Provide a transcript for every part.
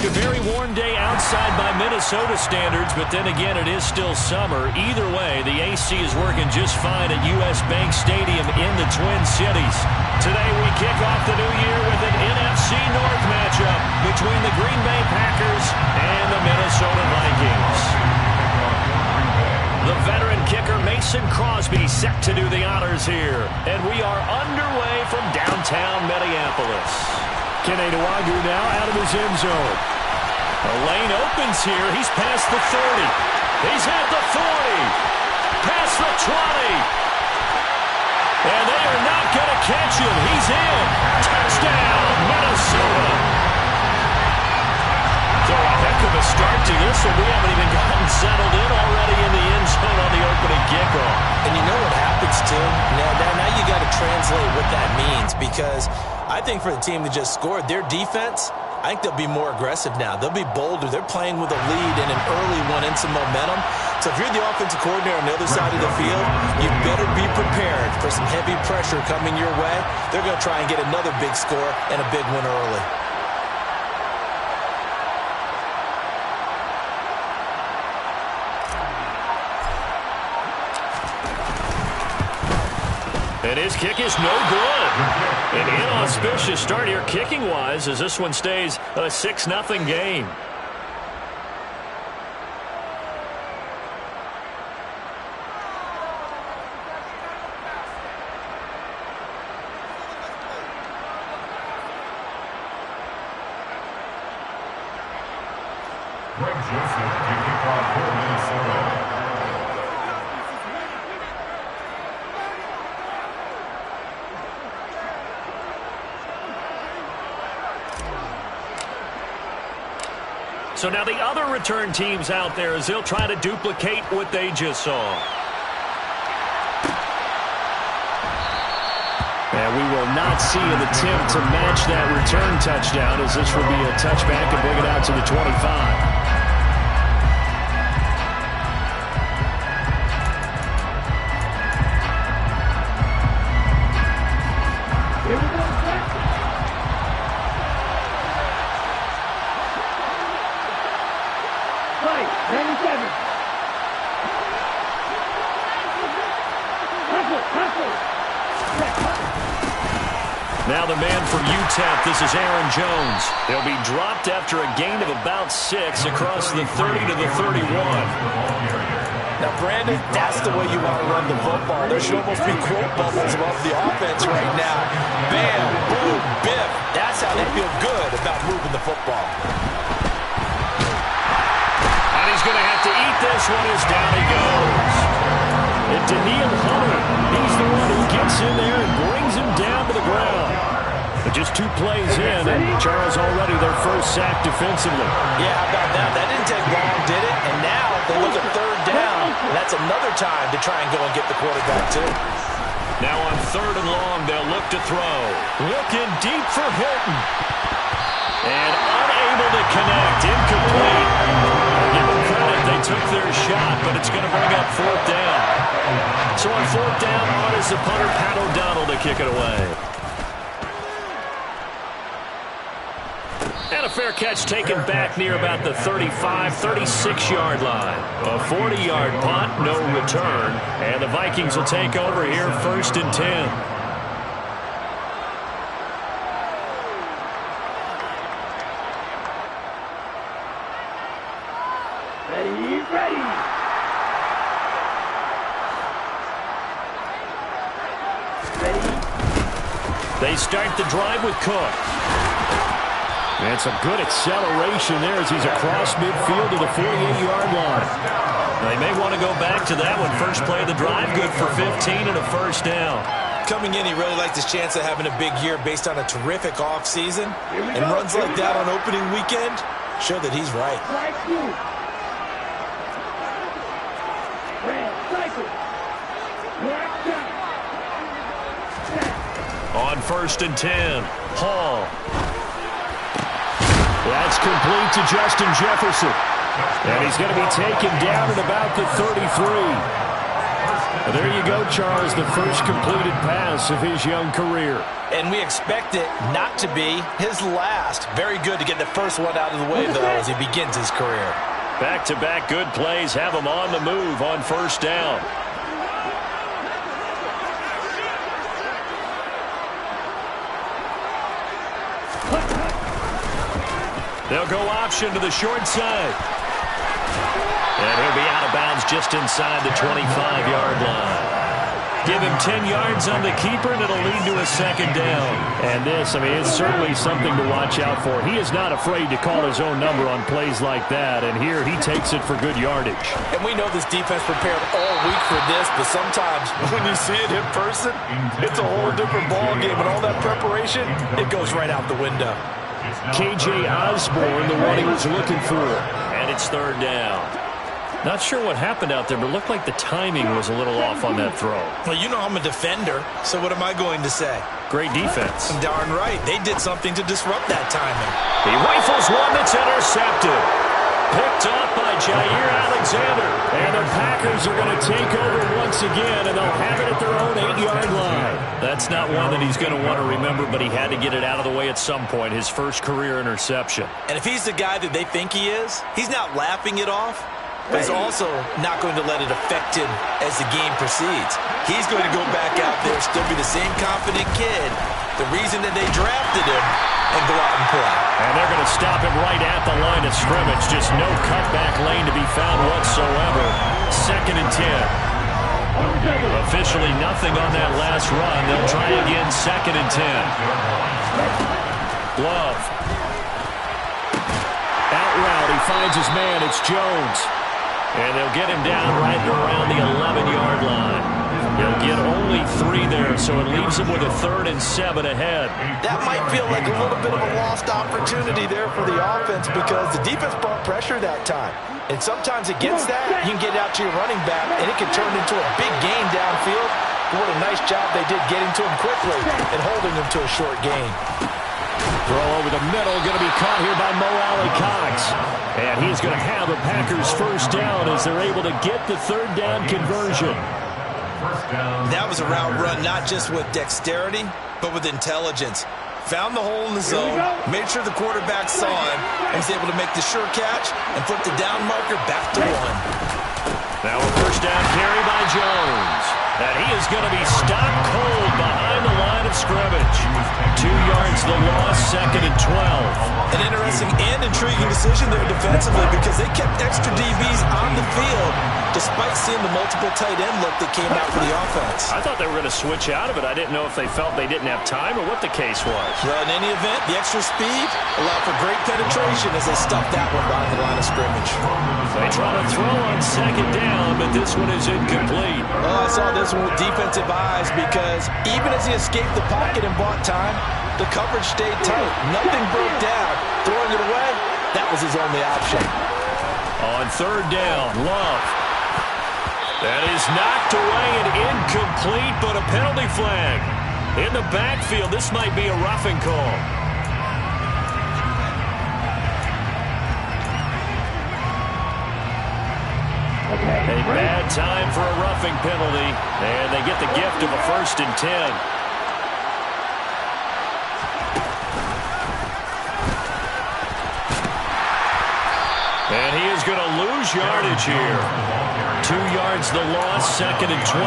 A very warm day outside by Minnesota standards, but then again, it is still summer. Either way, the AC is working just fine at U.S. Bank Stadium in the Twin Cities. Today, we kick off the new year with an NFC North matchup between the Green Bay Packers and the Minnesota Vikings. The veteran kicker Mason Crosby set to do the honors here, and we are underway from downtown Minneapolis. Kene Nwangwu now out of his end zone. A lane opens here. He's past the 30. He's at the 40. Past the 20. And they are not going to catch him. He's in. Touchdown, Minnesota. So a heck of a start to this one. We haven't even gotten settled in already in the end zone on the opening kickoff. And you know what happens, too? Now you got to translate what that means, because I think for the team that just scored, their defense, I think they'll be more aggressive now. They'll be bolder. They're playing with a lead and an early one and some momentum. So if you're the offensive coordinator on the other side of the field, you better be prepared for some heavy pressure coming your way. They're going to try and get another big score and a big one early. And his kick is no good. An inauspicious start here kicking-wise as this one stays a 6-0 game. Greg Joseph kicking off for Minnesota. So now the other return teams out there as they'll try to duplicate what they just saw. And we will not see an attempt to match that return touchdown, as this will be a touchback and bring it out to the 25. Now the man from UTEP, this is Aaron Jones. He'll be dropped after a gain of about 6 across the 30 to the 31. Now, Brandon, that's the way you want to run the football. There should almost be quote bubbles above the offense right now. Bam, boom, biff. That's how they feel good about moving the football. And he's going to have to eat this one as down he goes. And Daniil Hunter, he's the one who gets in there and brings him down to the ground. But just 2 plays in, and Charles already their first sack defensively. Yeah, how about that? That didn't take long, did it? And now they look at 3rd down, and that's another time to try and go and get the quarterback, too. Now on 3rd and long, they'll look to throw. Looking deep for Hilton. And unable to connect. Incomplete. I'll give them credit. They took their shot, but it's going to bring up 4th down. So on 4th down, on is the punter, Pat O'Donnell, to kick it away. And a fair catch taken back near about the 35, 36-yard line. A 40-yard punt, no return. And the Vikings will take over here 1st and 10. They start the drive with Cook. And some good acceleration there as he's across midfield to the 48-yard line. They may want to go back to that one. First play of the drive, good for 15 and a 1st down. Coming in, he really liked his chance of having a big year based on a terrific offseason. And runs like that on opening weekend show that he's right. On 1st and 10, Hall. That's complete to Justin Jefferson. And he's going to be taken down at about the 33. Well, there you go, Charles, the first completed pass of his young career. And we expect it not to be his last. Very good to get the first one out of the way, though, as he begins his career. Back-to-back good plays have him on the move on first down. They'll go option to the short side. And he'll be out of bounds just inside the 25-yard line. Give him 10 yards on the keeper, and it'll lead to a second down. And this, it's certainly something to watch out for. He is not afraid to call his own number on plays like that, and here he takes it for good yardage. And we know this defense prepared all week for this, but sometimes when you see it in person, it's a whole different ballgame, and all that preparation, it goes right out the window. KJ Osborne, the one he was looking for. And it's third down. Not sure what happened out there, but it looked like the timing was a little off on that throw. Well, you know I'm a defender, so what am I going to say? Great defense. Darn right. They did something to disrupt that timing. He rifles one that's intercepted. Picked up by Jair Alexander. And the Packers are going to take over once again, and they'll have it at their own 8-yard line. That's not one that he's going to want to remember, but he had to get it out of the way at some point, his first career interception. And if he's the guy that they think he is, he's not laughing it off. But he's also not going to let it affect him as the game proceeds. He's going to go back out there, still be the same confident kid, the reason that they drafted him, and go out and play. And they're going to stop him right at the line of scrimmage. Just no cutback lane to be found whatsoever. Second and 10. Officially nothing on that last run. They'll try again, second and 10. Love. Out route, he finds his man. It's Jones. And they'll get him down right around the 11-yard line. He'll get only 3 there, so it leaves him with a 3rd and 7 ahead. That might feel like a little bit of a lost opportunity there for the offense because the defense brought pressure that time. And sometimes against that, you can get out to your running back, and it can turn into a big gain downfield. But what a nice job they did getting to him quickly and holding him to a short gain. Throw over the middle, going to be caught here by Mo Alley-Cox. And he's going to have a Packers first down as they're able to get the third down conversion. That was a route run not just with dexterity, but with intelligence. Found the hole in the zone, made sure the quarterback saw him, and was able to make the sure catch and flip the down marker back to 1. Now a first down carry by Jones. And he is going to be stopped cold behind the line of scrimmage. 2 yards the loss, second and 12. An interesting and intriguing decision there defensively because they kept extra DBs on the field despite seeing the multiple tight end look that came out for the offense. I thought they were going to switch out of it. I didn't know if they felt they didn't have time or what the case was. Well, in any event, the extra speed allowed for great penetration as they stuffed that one behind the line of scrimmage. They try to throw on second down, but this one is incomplete. Oh, I saw this one with defensive eyes because even as he escaped the pocket and bought time, the coverage stayed tight. Nothing broke down. Throwing it away, that was his only option. On third down, Love. That is knocked away and incomplete, but a penalty flag. In the backfield, this might be a roughing call. A bad time for a roughing penalty, and they get the gift of a 1st and 10. And he is going to lose yardage here. 2 yards the loss, second and 12.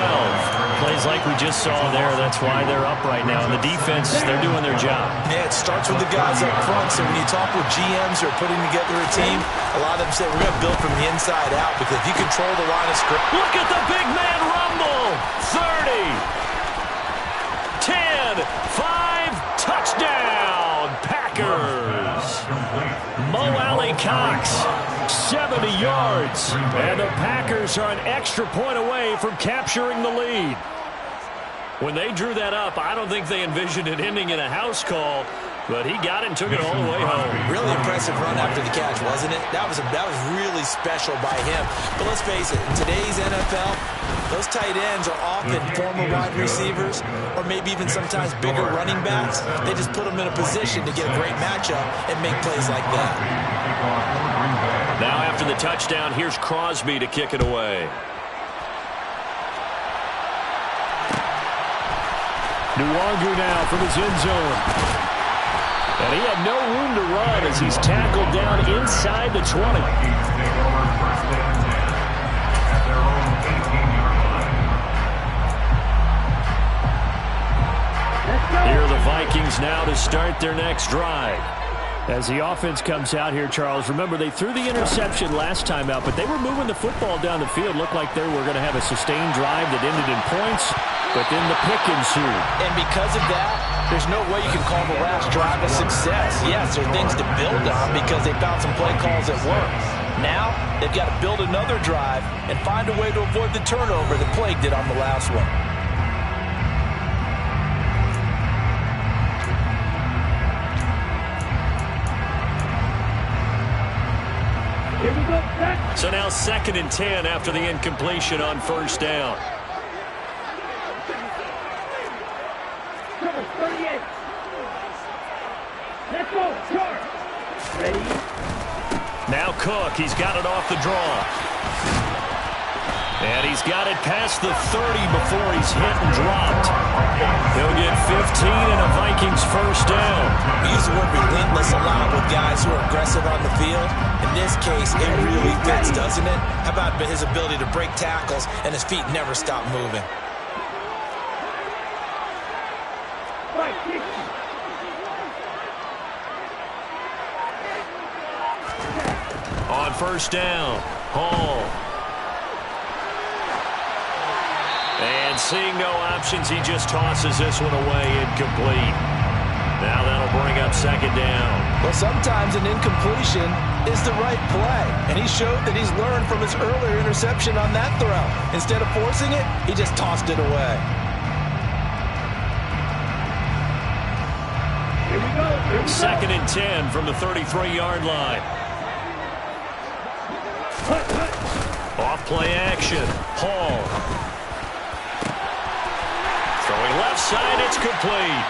Plays like we just saw there. That's why they're up right now. And the defense, they're doing their job. Yeah, it starts with the guys up front. So when you talk with GMs who are putting together a team, a lot of them say we're going to build from the inside out because if you control the line of scrimmage. Look at the big man rumble. 30, 10, 5, touchdown, Packers. Mo Alley-Cox. 70 yards, and the Packers are an extra point away from capturing the lead. When they drew that up, I don't think they envisioned it ending in a house call, but he got it and took it all the way home. Really impressive run after the catch, wasn't it? That was really special by him. But let's face it, in today's NFL, those tight ends are often former wide receivers or maybe even sometimes bigger running backs. They just put them in a position to get a great matchup and make plays like that. Now after the touchdown, here's Crosby to kick it away. Nwangu now from his end zone. And he had no room to run as he's tackled down inside the 20. Vikings take over first and 10 at their own 18-yard line. Here are the Vikings now to start their next drive. As the offense comes out here, Charles, remember they threw the interception last time out, but they were moving the football down the field. Looked like they were going to have a sustained drive that ended in points, but then the pick ensued. And because of that, there's no way you can call the last drive a success. Yes, there are things to build on because they found some play calls that worked. Now, they've got to build another drive and find a way to avoid the turnover that plagued it on the last one. So now 2nd and 10 after the incompletion on first down. Number 38. Let's go. Charge. Ready? Now Cook, he's got it off the draw. And he's got it past the 30 before he's hit and dropped. He'll get 15 and a Vikings first down. We use the word relentless a lot with guys who are aggressive on the field. In this case, it really fits, doesn't it? How about his ability to break tackles and his feet never stop moving? On first down, Hall. And seeing no options, he just tosses this one away, incomplete. Now that'll bring up 2nd down. Well, sometimes an incompletion is the right play, and he showed that he's learned from his earlier interception on that throw. Instead of forcing it, he just tossed it away. Here we go. 2nd and 10 from the 33-yard line. Off play action, Hall. Throwing left side, it's complete.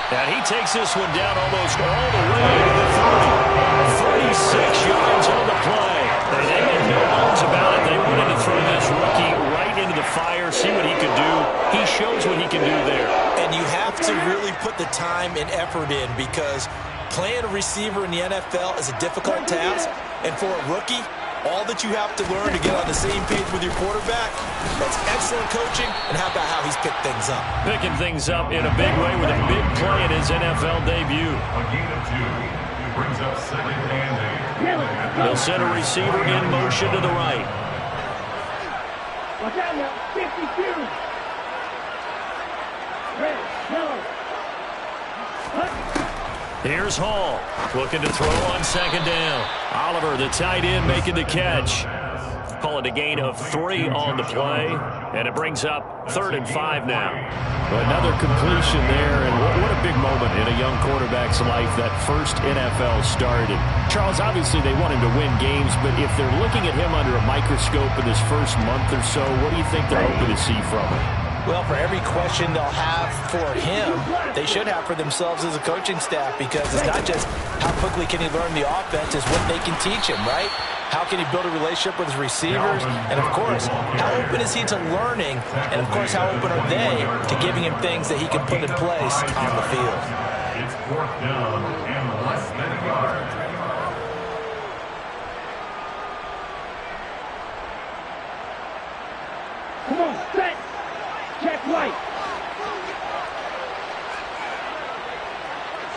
And he takes this one down almost all the way to the 30. 36 yards on the play. They made no bones about it. They wanted to throw this rookie right into the fire, see what he could do. He shows what he can do there. And you have to really put the time and effort in because playing a receiver in the NFL is a difficult task. And for a rookie, all that you have to learn to get on the same page with your quarterback, that's excellent coaching, and how about how he's picked things up? Picking things up in a big way with a big play in his NFL debut. A gain of 2 brings up 2nd and 8. They'll send a receiver in motion to the right. Watch out now. 52. Ready. Miller. Here's Hall, looking to throw on 2nd down. Oliver, the tight end, making the catch. Call it a gain of 3 on the play, and it brings up 3rd and 5 now. Another completion there, and what a big moment in a young quarterback's life, that first NFL start. And Charles, obviously they want him to win games, but if they're looking at him under a microscope in this first month or so, what do you think they're hoping to see from him? Well, for every question they'll have for him, they should have for themselves as a coaching staff, because it's not just how quickly can he learn the offense, it's what they can teach him, right? How can he build a relationship with his receivers? And, of course, how open is he to learning? And, of course, how open are they to giving him things that he can put in place on the field? It's 4th down and less than a yard. Come on, set. Check right.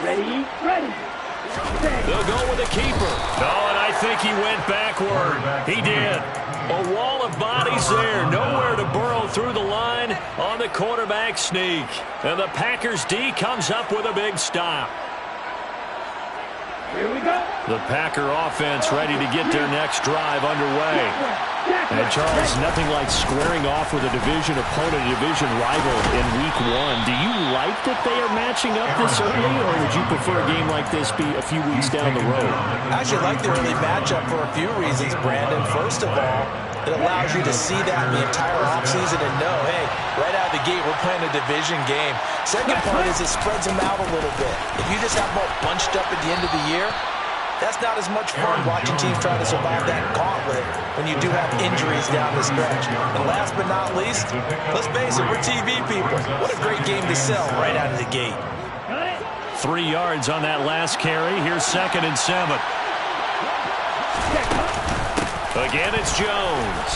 Ready? Ready. They'll go with the keeper. Oh, and I think he went backward. He did. A wall of bodies there. Nowhere to burrow through the line on the quarterback sneak. And the Packers D comes up with a big stop. Here we go. The Packer offense ready to get their next drive underway. And Charles, nothing like squaring off with a division opponent, a division rival in week 1. Do you like that they are matching up this early, or would you prefer a game like this be a few weeks down the road? I actually like the early matchup for a few reasons, Brandon. First of all, it allows you to see that the entire offseason and know, hey, right out of the gate, we're playing a division game. Second part is it spreads them out a little bit. If you just have them all bunched up at the end of the year, That's not as much fun watching teams try to survive that gauntlet when you do have injuries down the stretch. And last but not least, let's face it, we're TV people. What a great game to sell right out of the gate. 3 yards on that last carry. Here's 2nd and 7. Again, it's Jones.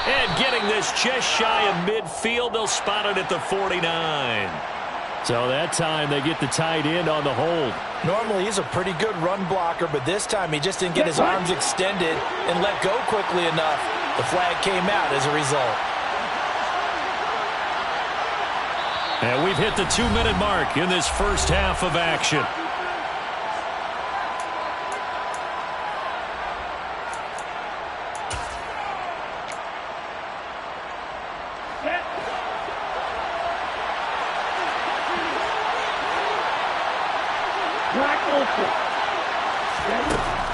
And getting this just shy of midfield, they'll spot it at the 49. So that time they get the tight end on the hold. Normally he's a pretty good run blocker, but this time he just didn't get his arms extended and let go quickly enough. The flag came out as a result. And we've hit the 2-minute mark in this first half of action.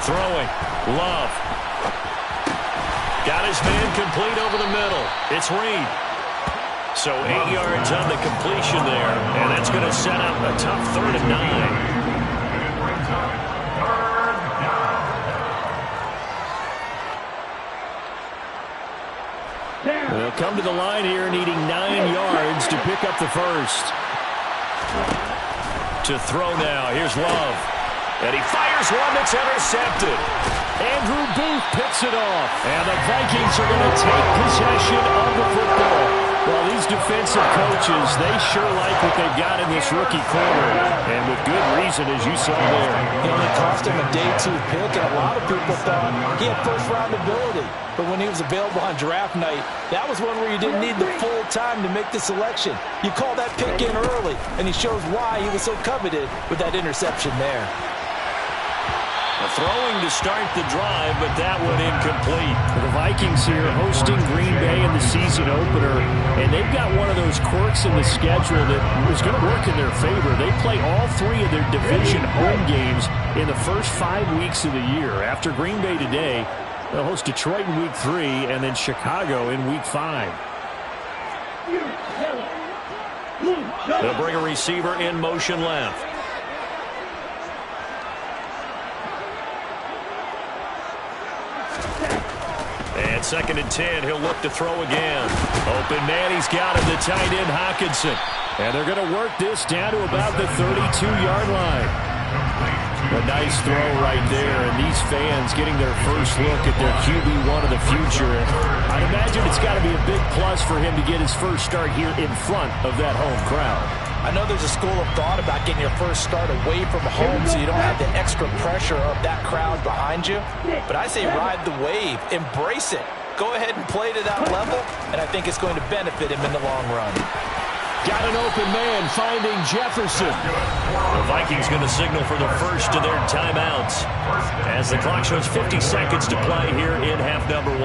Throwing. Love. Got his man complete over the middle. It's Reed. So 8 yards on the completion there. And that's going to set up a tough 3rd and 9. They'll come to the line here needing 9 yards to pick up the first. To throw now. Here's Love. And he fires one that's intercepted. Andrew Booth picks it off. And the Vikings are going to take possession of the football. Well, these defensive coaches, they sure like what they've got in this rookie corner. And with good reason, as you saw there. It only cost him a day 2 pick, and a lot of people thought he had first-round ability. But when he was available on draft night, that was one where you didn't need the full time to make the selection. You call that pick in early, and he shows why he was so coveted with that interception there. Throwing to start the drive, but that one incomplete. The Vikings here hosting Green Bay in the season opener, and they've got one of those quirks in the schedule that is going to work in their favor. They play all 3 of their division home games in the first 5 weeks of the year. After Green Bay today, they'll host Detroit in week 3 and then Chicago in week 5. They'll bring a receiver in motion left. And 2nd and 10, he'll look to throw again. Open man, he's got him, the tight end Hockenson. And they're going to work this down to about the 32-yard line. A nice throw right there, and these fans getting their first look at their QB1 of the future. And I'd imagine it's got to be a big plus for him to get his first start here in front of that home crowd. I know there's a school of thought about getting your first start away from home so you don't have the extra pressure of that crowd behind you. But I say ride the wave. Embrace it. Go ahead and play to that level, and I think it's going to benefit him in the long run. Got an open man finding Jefferson. The Vikings going to signal for the first of their timeouts as the clock shows 50 seconds to play here in half number 1.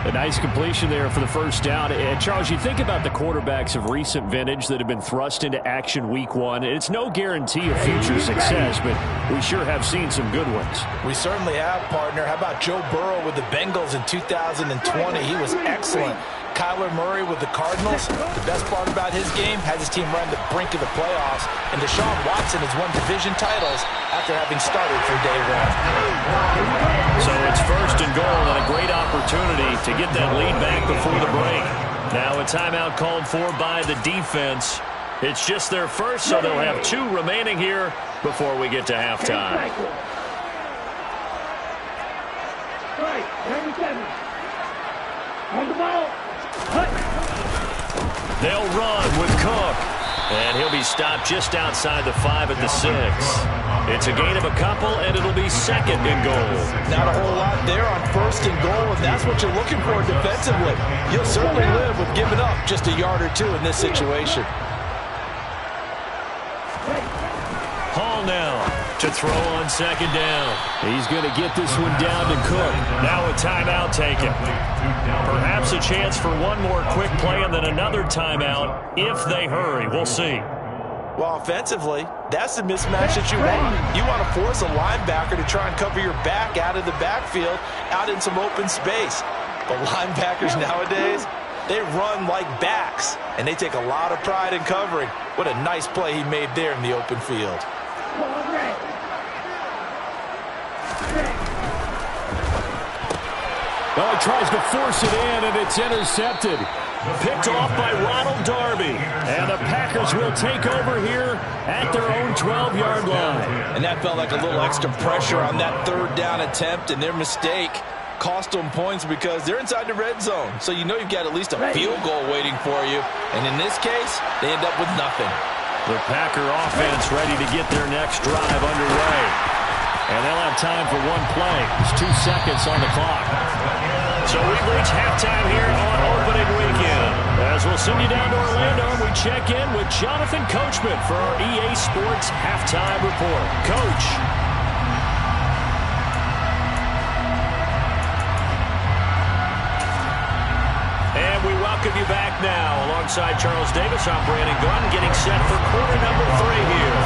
A nice completion there for the first down. And Charles, you think about the quarterbacks of recent vintage that have been thrust into action week 1. It's no guarantee of future success, but we sure have seen some good ones. We certainly have, partner. How about Joe Burrow with the Bengals in 2020? He was excellent. Kyler Murray with the Cardinals. The best part about his game has his team run the brink of the playoffs. And Deshaun Watson has won division titles after having started from day 1. So it's 1st and goal and a great opportunity to get that lead back before the break. Now a timeout called for by the defense. It's just their first, so they'll have 2 remaining here before we get to halftime. Right, 97. On the ball. They'll run with Cook. And he'll be stopped just outside the 5 at the 6. It's a gain of a couple, and it'll be 2nd and goal. Not a whole lot there on 1st and goal, and that's what you're looking for defensively. You'll certainly live with giving up just a yard or 2 in this situation. Hall now to throw on 2nd down. He's going to get this one down to Cook. Now a timeout taken. Perhaps a chance for one more quick play and then another timeout if they hurry. We'll see. Well, offensively, that's the mismatch that you want. You want to force a linebacker to try and cover your back out of the backfield, out in some open space. But linebackers nowadays, they run like backs, and they take a lot of pride in covering. What a nice play he made there in the open field. Oh, he tries to force it in, and it's intercepted. Picked off by Ronald Darby. And the Packers will take over here at their own 12-yard line. And that felt like a little extra pressure on that third down attempt, and their mistake cost them points because they're inside the red zone. So you know you've got at least a field goal waiting for you. And in this case, they end up with nothing. The Packer offense ready to get their next drive underway. And they'll have time for one play. There's 2 seconds on the clock. So we've reached halftime here on opening weekend. As we'll send you down to Orlando, we check in with Jonathan Coachman for our EA Sports Halftime Report. Coach. And we welcome you back now. Alongside Charles Davis, I'm Brandon Gunn, getting set for quarter number 3 here.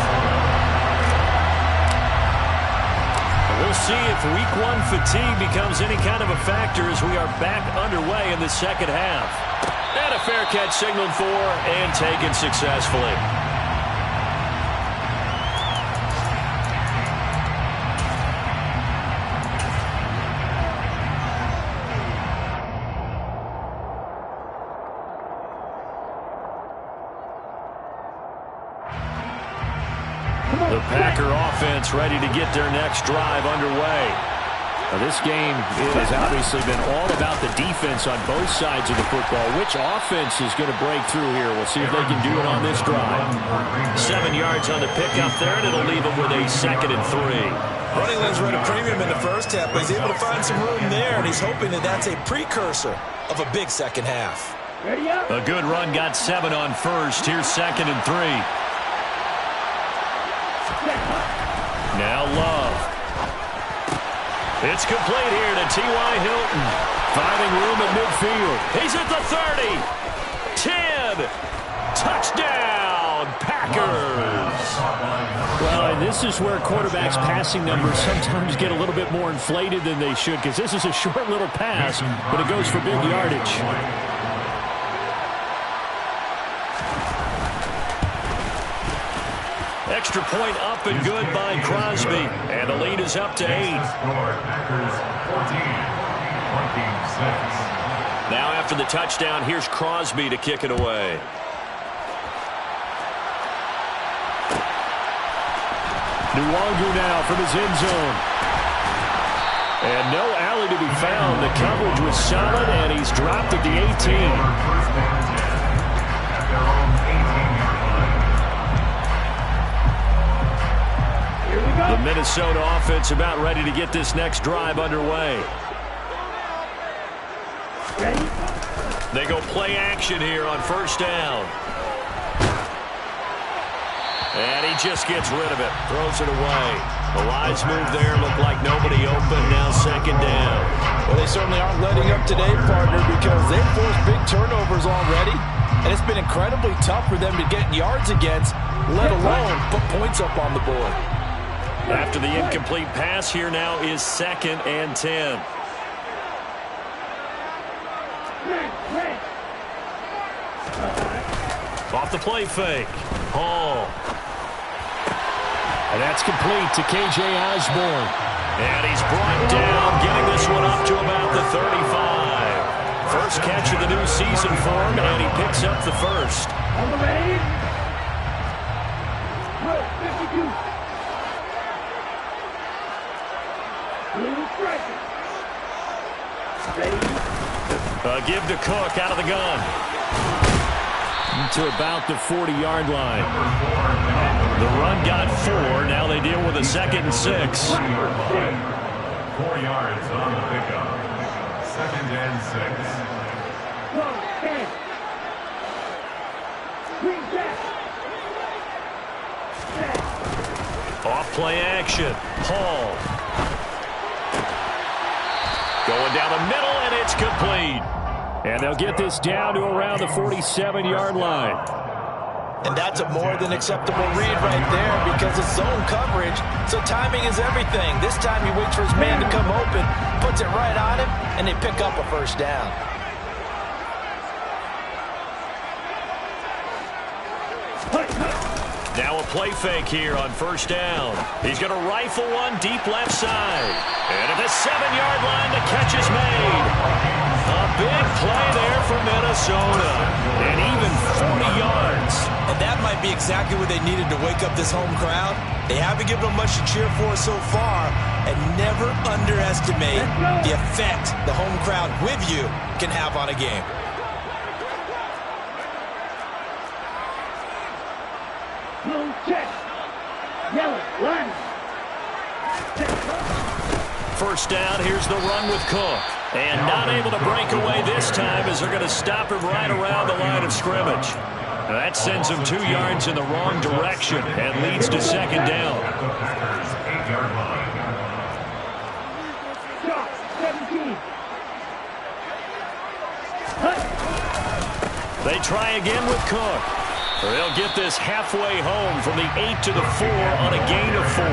We'll see if week 1 fatigue becomes any kind of a factor as we are back underway in the second half. And a fair catch signaled for and taken successfully. The Packer offense ready to get their next drive underway. Now, this game has obviously been all about the defense on both sides of the football. Which offense is going to break through here? We'll see if they can do it on this drive. 7 yards on the pickup there, and it'll leave them with a 2nd and 3. Running lanes were at a premium in the first half, but he's able to find some room there, and he's hoping that that's a precursor of a big second half. A good run got 7 on first. Here's 2nd and 3. Now Love. It's complete here to T.Y. Hilton. Finding room at midfield. He's at the 30. 10. Touchdown, Packers. Well, and this is where quarterbacks' passing numbers sometimes get a little bit more inflated than they should, because this is a short little pass, but it goes for big yardage. Extra point up and good by Crosby. And the lead is up to 8. Packers 14-26. Now after the touchdown, here's Crosby to kick it away. Nwangu now from his end zone. And no alley to be found. The coverage was solid, and he's dropped at the 18. First and 10 at their own 18-yard line. The Minnesota offense about ready to get this next drive underway. They go play action here on first down. And he just gets rid of it. Throws it away. The wise move there. Looked like nobody open. Now 2nd down. Well, they certainly aren't letting up today, partner, because they've forced big turnovers already. And it's been incredibly tough for them to get yards against, let alone put points up on the board. After the incomplete pass, here now is 2nd and 10. Off the play fake. Hall. And that's complete to K.J. Osborne. And he's brought down, getting this one up to about the 35. First catch of the new season for him, and he picks up the first. On the ready. 52. Give to Cook out of the gun. To about the 40-yard line. The run got 4. Now they deal with a 2nd and 6. 4 yards on the pickup. 2nd and 6. Off play action. Hall. Going down the middle, and it's complete. And they'll get this down to around the 47-yard line. And that's a more than acceptable read right there because it's zone coverage, so timing is everything. This time he waits for his man to come open, puts it right on him, and they pick up a first down. Now a play fake here on first down. He's going to rifle one deep left side. And at the 7-yard line, the catch is made. A big play there for Minnesota. And even 40 yards. And that might be exactly what they needed to wake up this home crowd. They haven't given them much to cheer for so far. And never underestimate the effect the home crowd with you can have on a game. Blue check. Yellow line. First down, here's the run with Cook. And not able to break away this time as they're going to stop him right around the line of scrimmage. That sends him 2 yards in the wrong direction and leads to second down. 8-yard line. Drop. 17. They try again with Cook. They'll get this halfway home from the 8 to the 4 on a gain of 4.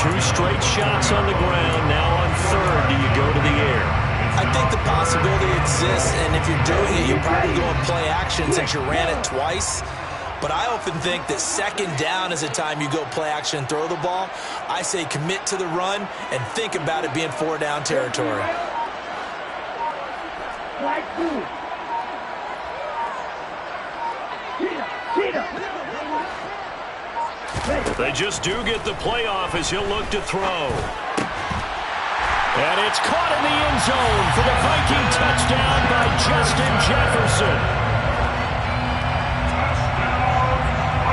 2 straight shots on the ground. Now on third, do you go to the air? I think the possibility exists, and if you're doing it, you're probably going play action since you ran it twice. But I often think that second down is the time you go play action and throw the ball. I say commit to the run and think about it being 4-down territory. Flag 2. They just do get the playoff as he'll look to throw. And it's caught in the end zone for the Viking touchdown by Justin Jefferson.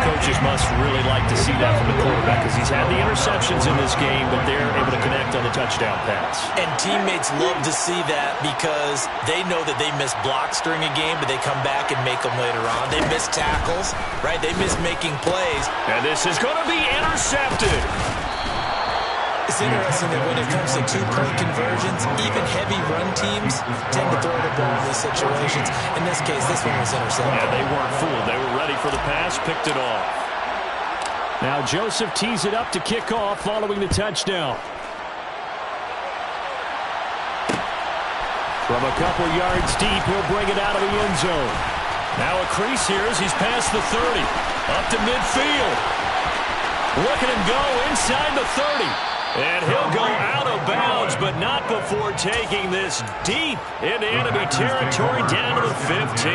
Coaches must really like to see that from the quarterback because he's had the interceptions in this game, but they're able to connect on the touchdown pass. And teammates love to see that because they know that they miss blocks during a game, but they come back and make them later on. They miss tackles, right? They miss making plays. And this is going to be intercepted. It's interesting that when it comes to two-point conversions, even heavy run teams tend to throw the ball in these situations. In this case, this one was intercepted. Yeah, they weren't fooled. They were ready for the pass, picked it off. Now Joseph tees it up to kick off following the touchdown. From a couple yards deep, he'll bring it out of the end zone. Now a crease here as he's past the 30. Up to midfield. Look at him go inside the 30. And he'll go out of bounds, but not before taking this deep into enemy territory down to the 15.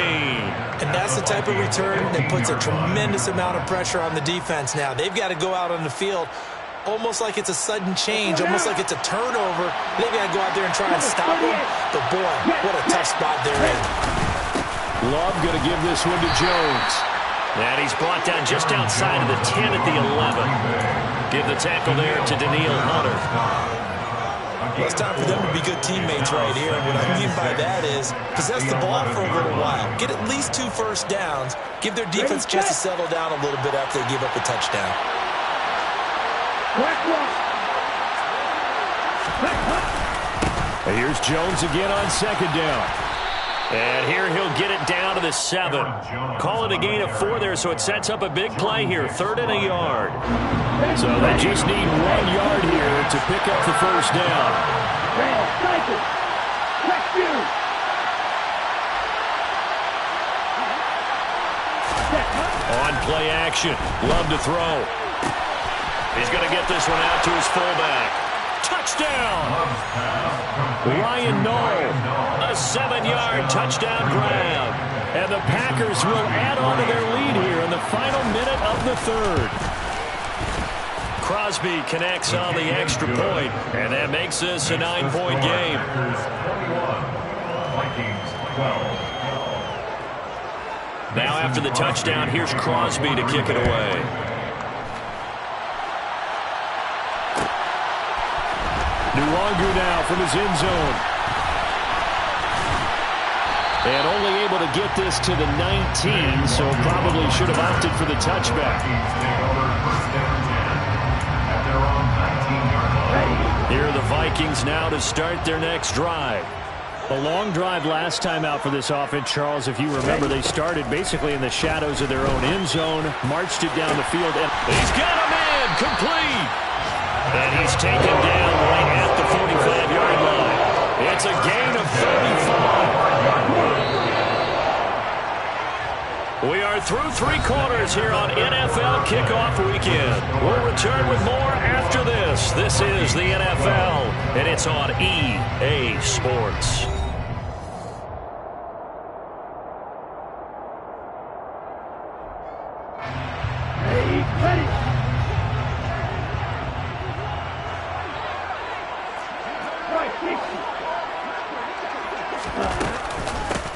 And that's the type of return that puts a tremendous amount of pressure on the defense now. They've got to go out on the field almost like it's a sudden change, almost like it's a turnover. They've got to go out there and try and stop them. But, boy, what a tough spot they're in. Love going to give this one to Jones. And he's brought down just outside of the 10 at the 11. Give the tackle there to Danielle Hunter. Well, it's time for them to be good teammates right here. And what I mean by that is possess the ball for a little while. Get at least 2 first downs. Give their defense a chance to settle down a little bit after they give up a touchdown. And here's Jones again on second down. And here he'll get it down to the 7. Call it a gain of 4 there, so it sets up a big play here. 3rd and a yard. So they just need 1 yard here to pick up the first down. On play action. Love to throw. He's going to get this one out to his fullback. Touchdown! Ryan Knoll, a 7-yard touchdown grab. And the Packers will add on to their lead here in the final minute of the 3rd. Crosby connects on the extra point, and that makes this a 9-point game. Now after the touchdown, here's Crosby to kick it away. Nwangwu now from his end zone. And only able to get this to the 19, so probably should have opted for the touchback. Here are the Vikings now to start their next drive. A long drive last time out for this offense, Charles. If you remember, they started basically in the shadows of their own end zone, marched it down the field, and he's got him in, complete. And he's taken down right at the 45-yard line. It's a gain of 35. We are through 3 quarters here on NFL Kickoff Weekend. We'll return with more after this. This is the NFL, and it's on EA Sports. Ready.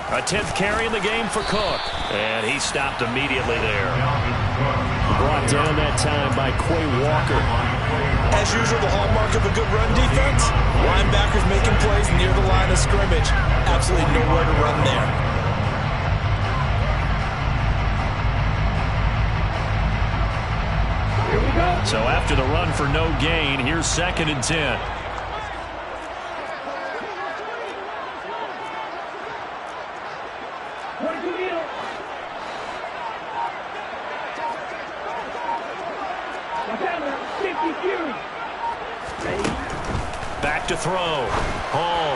A 10th carry in the game for Cook. And he stopped immediately there. Brought down that time by Quay Walker. As usual, the hallmark of a good run defense, linebackers making plays near the line of scrimmage. Absolutely nowhere to run there. Here we go. So after the run for no gain, here's 2nd and 10. Back to throw. Hall.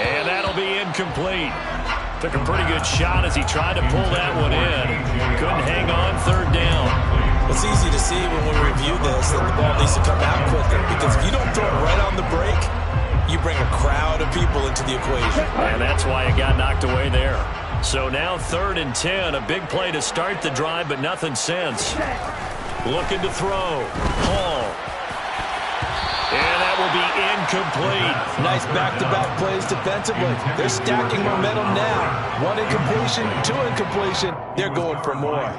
And that'll be incomplete. Took a pretty good shot as he tried to pull that one in. Couldn't hang on 3rd down. It's easy to see when we review this that the ball needs to come out quicker, because if you don't throw it right on the break, you bring a crowd of people into the equation. And that's why it got knocked away there. So now 3rd and 10. A big play to start the drive, but nothing since. Looking to throw. Hall. And that will be incomplete. Nice back-to-back plays defensively. They're stacking momentum now. 1 incompletion, 2 incompletion. They're going for more.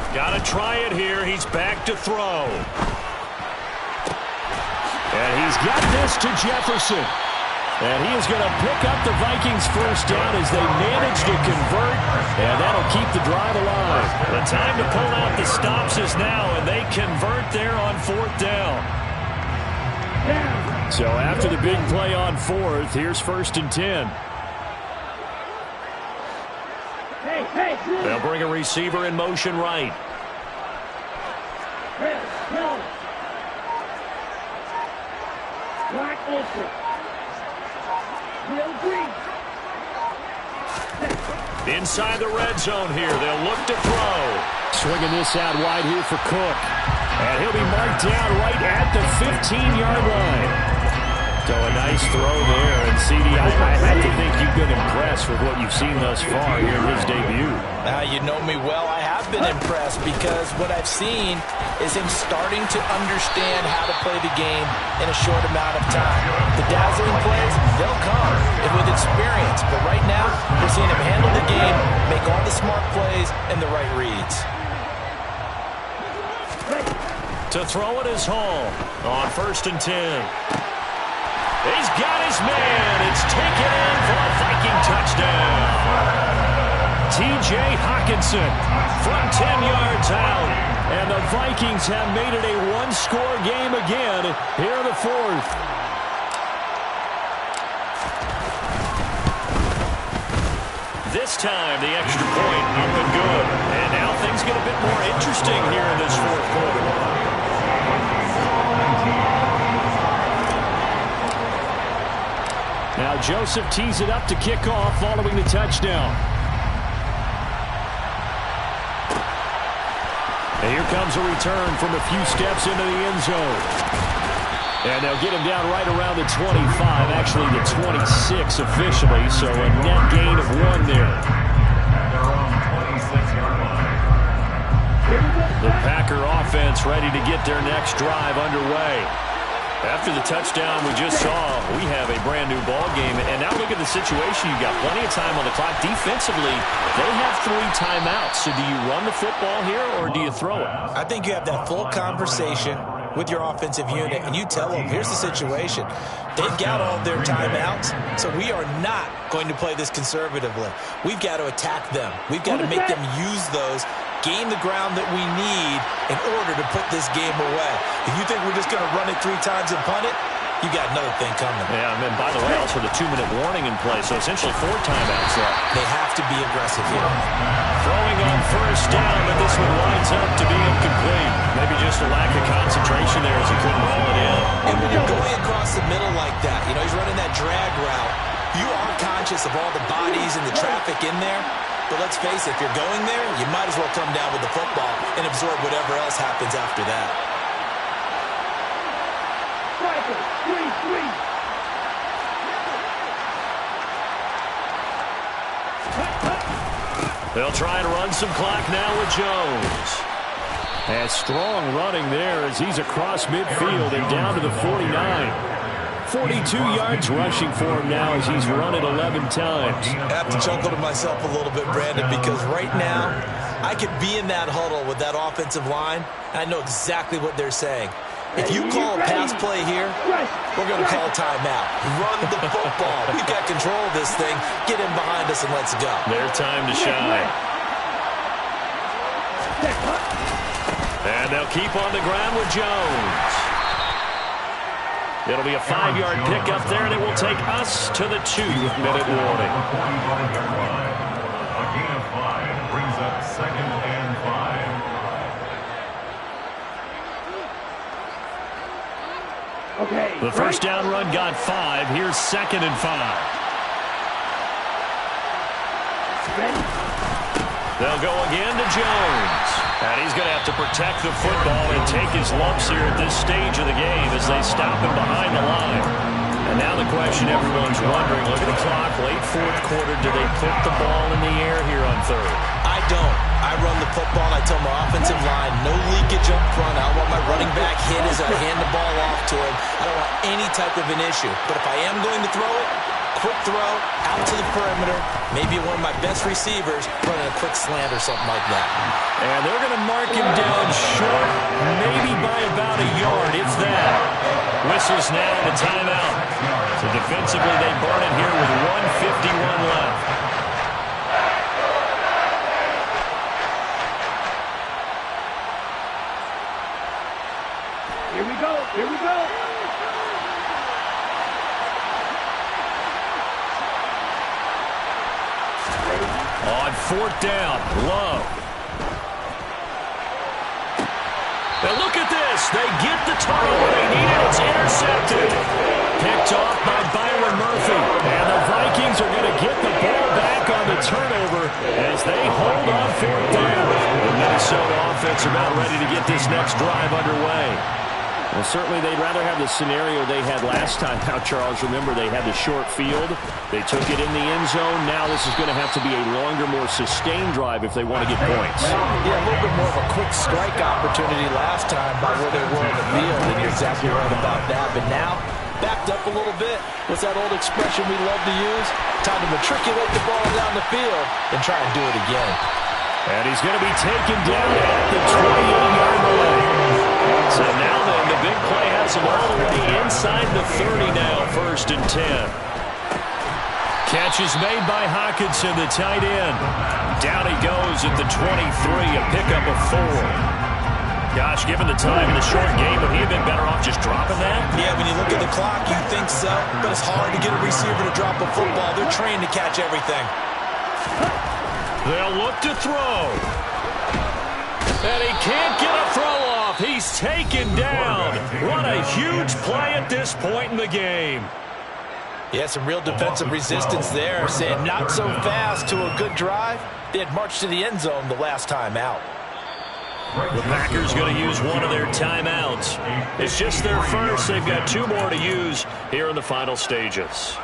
Got to try it here. He's back to throw. And he's got this to Jefferson. And he is going to pick up the Vikings' first down as they manage to convert. And that'll keep the drive alive. The time to pull out the stops is now, and they convert there on 4th down. So after the big play on 4th, here's 1st and 10. They'll bring a receiver in motion right. Inside the red zone here. They'll look to throw. Swinging this out wide here for Cook. And he'll be marked down right at the 15-yard line. So a nice throw there. And, CD, I have to think you've been impressed with what you've seen thus far here in his debut. You know me well. I have been impressed because what I've seen is him starting to understand how to play the game in a short amount of time. The dazzling plays, they'll come and with experience. But right now, we're seeing him handle the game, make all the smart plays, and the right reads. To throw it is Hall on 1st and 10. He's got his man. It's taken in for a Viking touchdown. T.J. Hockenson from 10 yards out. And the Vikings have made it a 1-score game again here in the 4th. This time, the extra point up and good. And now things get a bit more interesting here in this 4th quarter. Now Joseph tees it up to kick off following the touchdown. And here comes a return from a few steps into the end zone. And they'll get him down right around the 25, actually the 26 officially, so a net gain of 1 there. The Packer offense ready to get their next drive underway. After the touchdown we just saw, we have a brand-new ball game. And now look at the situation. You've got plenty of time on the clock. Defensively, they have 3 timeouts. So do you run the football here or do you throw it? I think you have that full conversation with your offensive unit, and you tell them, here's the situation. They've got all their timeouts, so we are not going to play this conservatively. We've got to attack them. We've got to make them use those, gain the ground that we need in order to put this game away. If you think we're just going to run it 3 times and punt it, you got another thing coming. Yeah, and then, by the way, also the 2-minute warning in play, so essentially 4 timeouts left. They have to be aggressive here. Throwing on first down, but this one winds up to be incomplete. Maybe just a lack of concentration there as he couldn't roll it in. And when you're going across the middle like that, you know, he's running that drag route, you are conscious of all the bodies and the traffic in there. But let's face it, if you're going there, you might as well come down with the football and absorb whatever else happens after that. Striker, 3-3. They'll try and run some clock now with Jones. And strong running there as he's across midfield and down to the 49. 42 yards rushing for him now as he's run it 11 times. I have to chuckle to myself a little bit, Brandon, because right now I could be in that huddle with that offensive line, and I know exactly what they're saying. If you call a pass play here, we're going to call a timeout. Run the football. We've got control of this thing. Get in behind us and let's go. Their time to shine. And they'll keep on the ground with Jones. It'll be a 5-yard pickup there, and it will take us to the 2-minute warning. A gain of 5 brings up 2nd and 5. Okay. The first down run got 5. Here's 2nd and 5. Ready. They'll go again to Jones. And he's going to have to protect the football and take his lumps here at this stage of the game as they stop him behind the line. And now the question everyone's wondering, look at the clock, late 4th quarter, do they put the ball in the air here on 3rd? I don't. I run the football, and I tell my offensive line, no leakage up front. I want my running back hit as I hand the ball off to him. I don't want any type of an issue. But if I am going to throw it, quick throw, out to the perimeter, maybe one of my best receivers running a quick slant or something like that. And they're going to mark him down short, maybe by about a yard, if that. Whistles now in the timeout. So defensively, they burn it here with 1:51 left. Here we go. Here we go. On 4th down, Love. Now look at this. They get the turnover they needed. It's intercepted. Picked off by Byron Murphy. And the Vikings are going to get the ball back on the turnover as they hold on 4th down. The Minnesota offense about ready to get this next drive underway. Well, certainly they'd rather have the scenario they had last time out, Charles. Remember, they had the short field. They took it in the end zone. Now this is going to have to be a longer, more sustained drive if they want to get points. Yeah, a little bit more of a quick strike opportunity last time by where they were on the field, and you're exactly right about that. But now, backed up a little bit. What's that old expression we love to use? Time to matriculate the ball down the field and try and do it again. And he's going to be taken down at the 28-yard line. So now then, the big play has him all the way inside the 30 now, 1st and 10. Catch is made by Hockenson, the tight end. Down he goes at the 23, a pickup of 4. Gosh, given the time in the short game, would he have been better off just dropping that? Yeah, when you look at the clock, you think so, but it's hard to get a receiver to drop a football. They're trained to catch everything. They'll look to throw. And he can't get a throw off. He's taken down. What a huge play at this point in the game. Yeah, some real defensive resistance there, saying not so fast to a good drive. They had marched to the end zone the last time out. The Packers going to use one of their timeouts. It's just their first. They've got 2 more to use here in the final stages.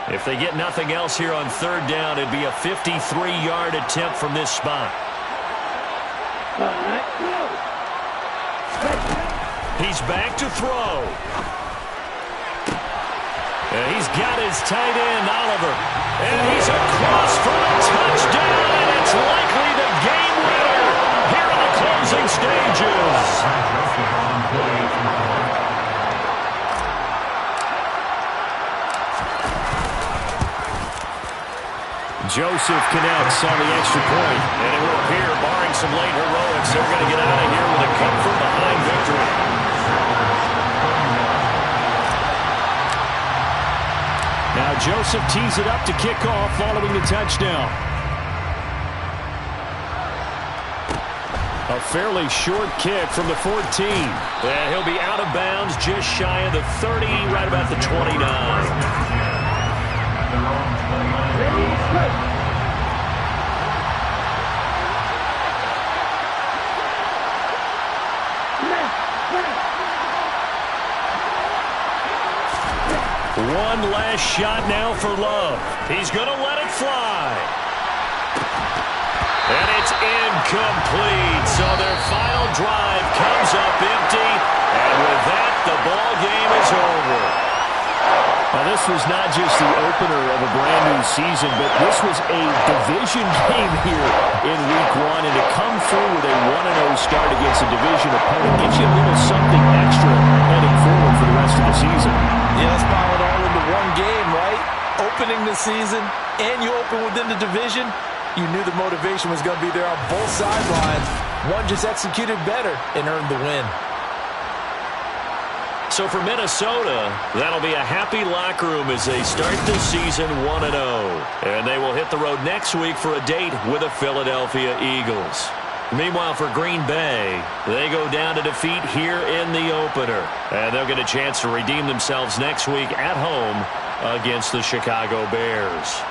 If they get nothing else here on 3rd down, it'd be a 53-yard attempt from this spot. He's back to throw. And he's got his tight end, Oliver. And he's across for a touchdown, and it's likely the game winner here in the closing stages. Joseph Connects on the extra point. And it will appear, barring some late heroics, they're going to get out of here with a come-from-behind victory. Now Joseph tees it up to kick off following the touchdown. A fairly short kick from the 14. And he'll be out of bounds just shy of the 30, right about the 29. One last shot now for Love. He's going to let it fly. And it's incomplete. So their final drive comes up empty. And with that, the ball game is over. Now, this was not just the opener of a brand-new season, but this was a division game here in Week 1. And to come through with a 1-0 start against a division opponent gives you a little something extra heading forward for the rest of the season. Yeah, let's pile it all into one game, right? Opening the season, and you open within the division. You knew the motivation was going to be there on both sidelines. One just executed better and earned the win. So for Minnesota, that'll be a happy locker room as they start the season 1-0. And they will hit the road next week for a date with the Philadelphia Eagles. Meanwhile, for Green Bay, they go down to defeat here in the opener. And they'll get a chance to redeem themselves next week at home against the Chicago Bears.